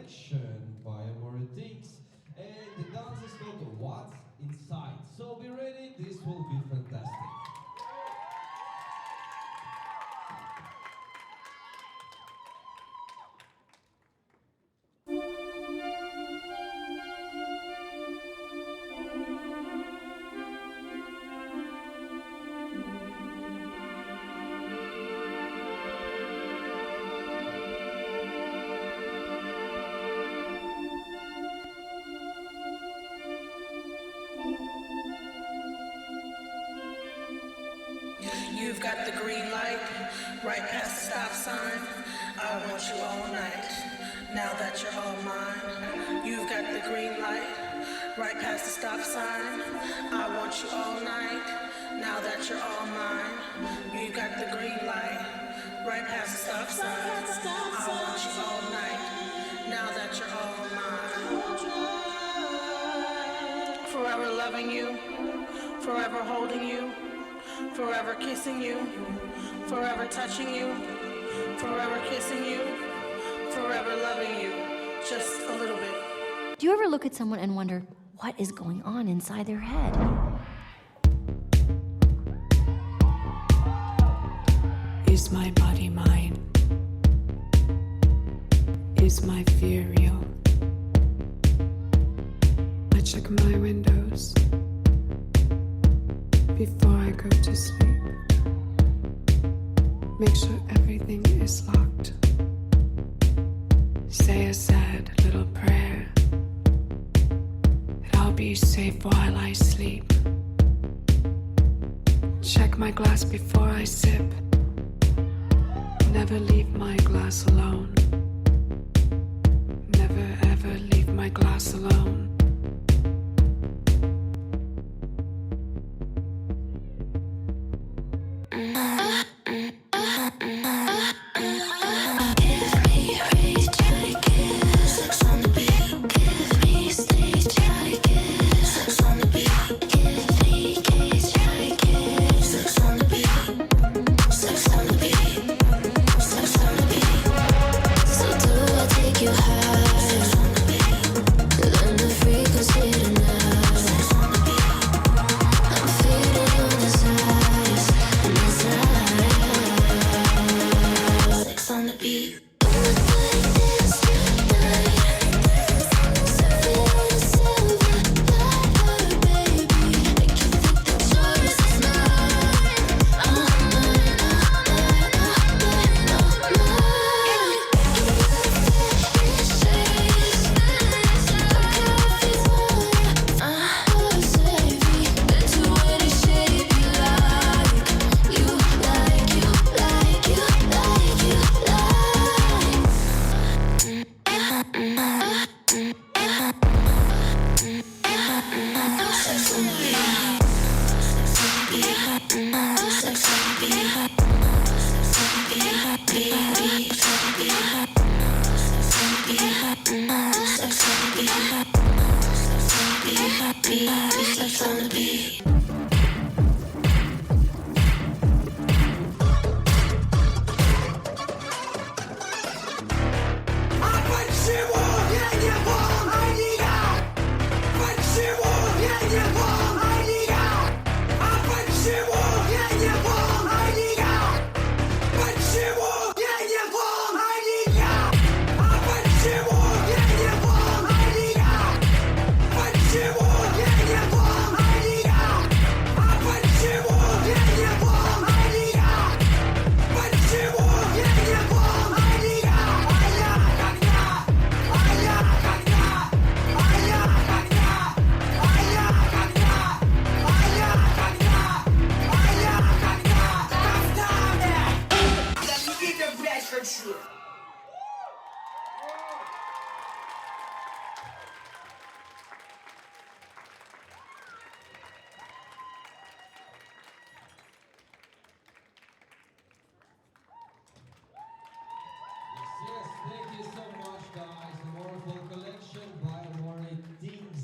selection by Amory Tingz, and the dance is called What's Inside. So be ready, this will be fantastic. You've got the green light, right past the stop sign. I want you all night, now that you're all mine. You've got the green light, right past the stop sign. I want you all night, now that you're all mine. You've got the green light, right past the stop sign. I want you all night, now that you're all mine. Forever loving you, forever holding you, forever kissing you, forever touching you, forever kissing you, forever loving you, just a little bit. Do you ever look at someone and wonder what is going on inside their head? Is my body mine? Is my fear real? I check my windows before I go to sleep. Make sure everything is locked. Say a sad little prayer that I'll be safe while I sleep. Check my glass before I sip. Never leave my glass alone. Never ever leave my glass alone. Yes, thank you so much, guys.